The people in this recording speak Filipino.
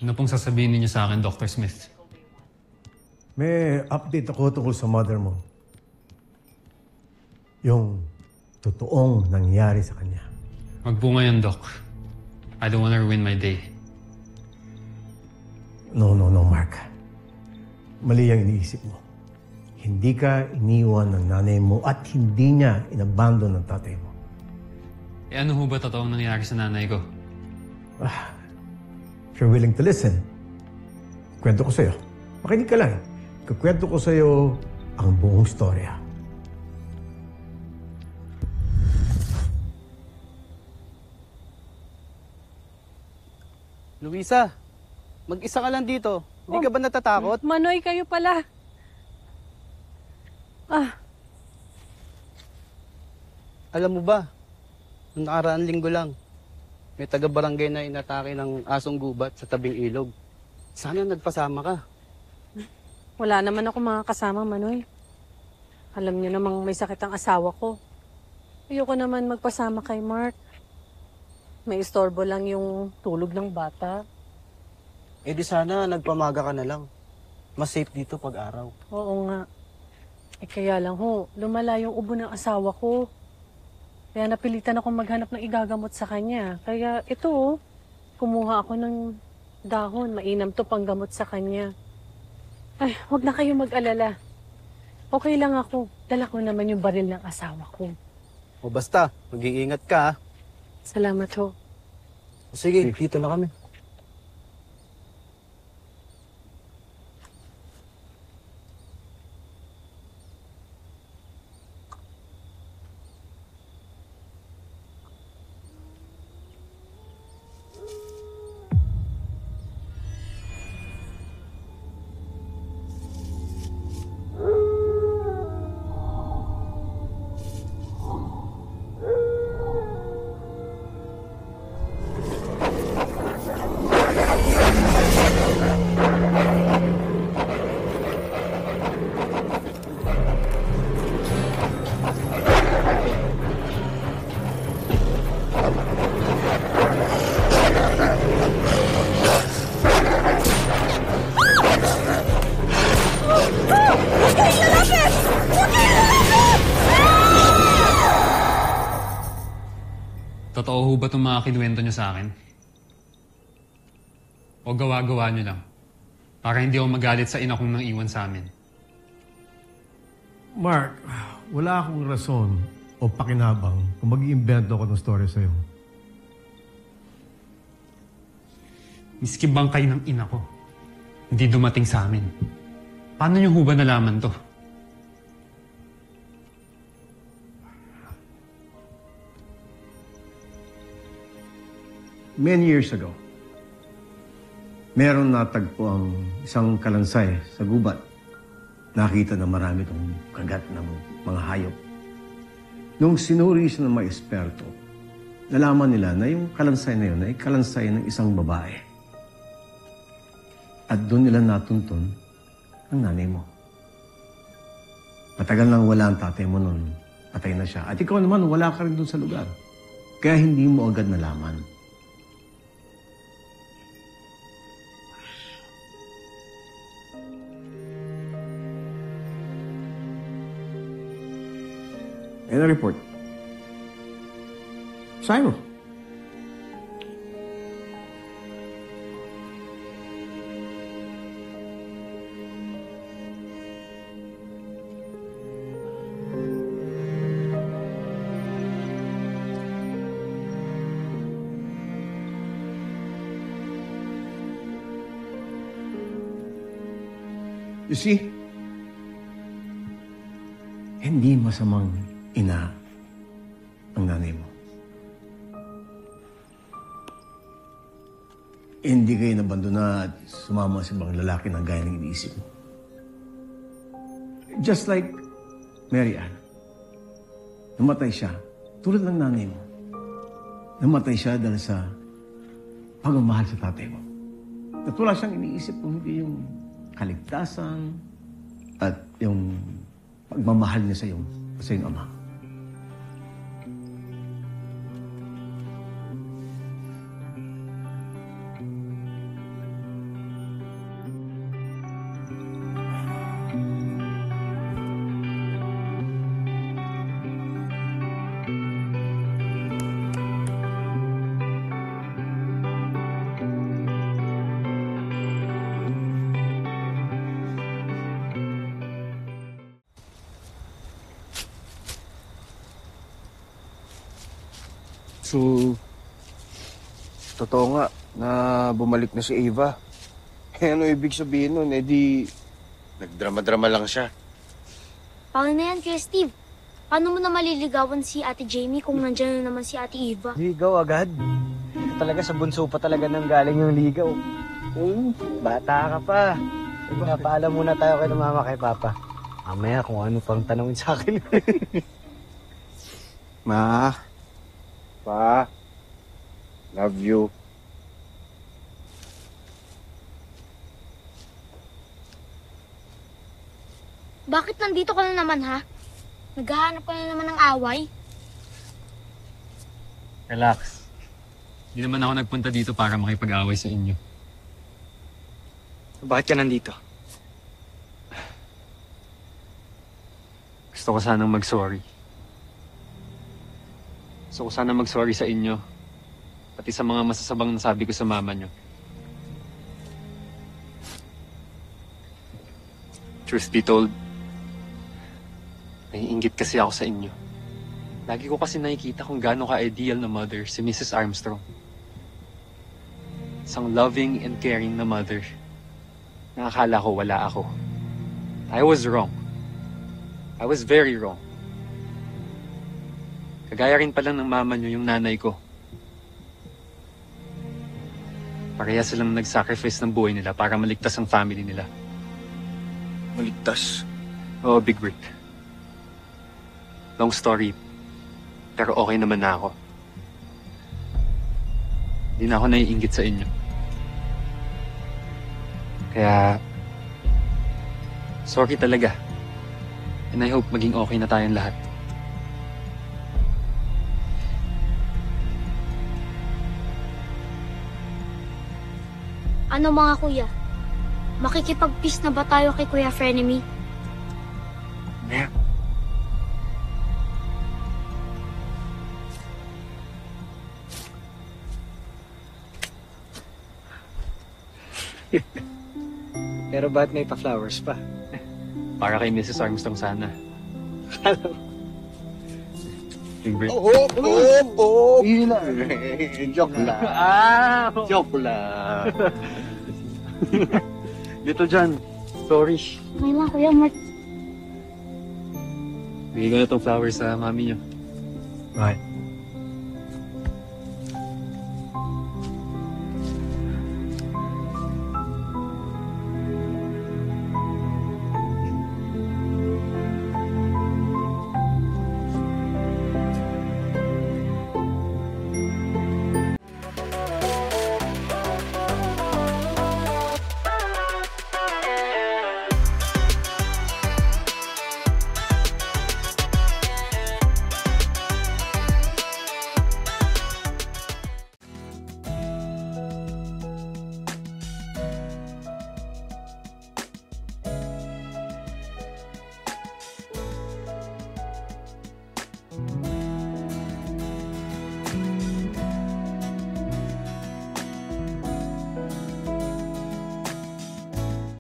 Ano pong sasabihin niyo sa akin, Dr. Smith? May update ako tungkol sa mother mo. Yung totoong nangyari sa kanya. Wag po ngayon, Doc. I don't wanna ruin my day. No, Mark. Mali ang iniisip mo. Hindi ka iniwan ng nanay mo at hindi niya inabandon ng tatay mo. Eh ano ho ba totoong nangyari sa nanay ko? If you're willing to listen, kwento ko sa'yo. Makinig ka lang. Kukwento ko sa'yo ang buong storya. Luisa, mag-isa ka lang dito. Hindi ka ba natatakot? Manoy, kayo pala. Alam mo ba, noong nakaraang linggo lang, may taga-barangay na inatake ng asong gubat sa tabing ilog. Sana nagpasama ka. Wala naman ako mga kasama, Manoy. Alam niyo namang may sakit ang asawa ko. Ayoko naman magpasama kay Mark. May istorbo lang yung tulog ng bata. Eh di sana nagpamaga ka na lang. Mas safe dito pag araw. Oo nga. Eh kaya lang ho, lumala yung ubo ng asawa ko. Kaya napilitan akong maghanap ng igagamot sa kanya. Kaya ito, kumuha ako ng dahon. Mainam to panggamot sa kanya. Ay, wag na kayo mag-alala. Okay lang ako. Dala ko naman yung baril ng asawa ko. O basta, mag-iingat ka ha. Salamat ho. Sige, dito na kami. Totoo ho ba itong mga kinuwento niyo sa akin? O gawa-gawa niyo lang? Para hindi ako magalit sa ina kong nang iwan sa amin. Mark, wala akong rason o pakinabang kung mag-iimbento ako ng story sa'yo. Miski bangkay ng ina ko, hindi dumating sa amin. Paano niyo ho ba nalaman to? Many years ago, meron natagpo ang isang kalansay sa gubat. Nakita na marami itong kagat ng mga hayop. Nung sinuri siya ng mga eksperto, nalaman nila na yung kalansay na yun ay kalansay ng isang babae. At doon nila natuntun ang nanay mo. Matagal nang wala ang tatay mo noon. Patay na siya. At ikaw naman, wala ka rin doon sa lugar. Kaya hindi mo agad nalaman. Yan ang report. Sign mo. You see, hindi masamang ina ang nanay mo. Hindi kayo nabandona at sumama sa ibang lalaki na gaya ng iniisip mo. Just like Mary Ann. Namatay siya tulad ng nanay mo. Namatay siya dahil sa pagmamahal sa tatay mo. At wala siyang iniisip kung hindi yung kaligtasan at yung pagmamahal niya sa iyong ama. So, totoo nga na bumalik na si Ava. Eh, ano ibig sabihin nun? Eh di, nagdrama-drama lang siya. Paano na yan, Kuya Steve? Paano mo na maliligawan si Ate Jamie kung nandyan na naman si Ate Eva? Ligaw agad. Ito talaga sa bunso pa talaga nang galing yung ligaw. Bata ka pa. Pinapaalam muna tayo kay mama kay papa. Mamaya kung ano pang tanongin sa akin. Ma, Pa, love you. Bakit nandito ka na naman, ha? Naghahanap ka na naman ng away? Relax. Hindi naman ako nagpunta dito para makipag-away sa inyo. Bakit ka nandito? Gusto ko sanang mag-sorry. Gusto ko sanang mag-sorry sa inyo. Pati sa mga masasabang nasabi ko sa mama nyo. Truth be told, naiinggit kasi ako sa inyo. Lagi ko kasi nakikita kung gaano ka-ideal na mother si Mrs. Armstrong. Isang loving and caring na mother. Nakakala ko wala ako. I was wrong. I was very wrong. Kagaya rin pala ng mama nyo yung nanay ko. Pareha silang nag-sacrifice ng buhay nila para maligtas ang family nila. Maligtas. Oo, Big Rick. Long story, pero okay naman na ako. Hindi na ako naiinggit sa inyo. Kaya, sorry talaga. And I hope maging okay na tayong lahat. Ano mga kuya? Makikipag-peace na ba tayo kay Kuya Frenemy? Pero ba't may pa-flowers pa? Para kay Mrs. Armstrong sana. Big Rick. Joke lang. Joke lang. Little John, sorry. May mga kuya, Mark. Bigay ko na itong flowers sa mami niyo. Bakit?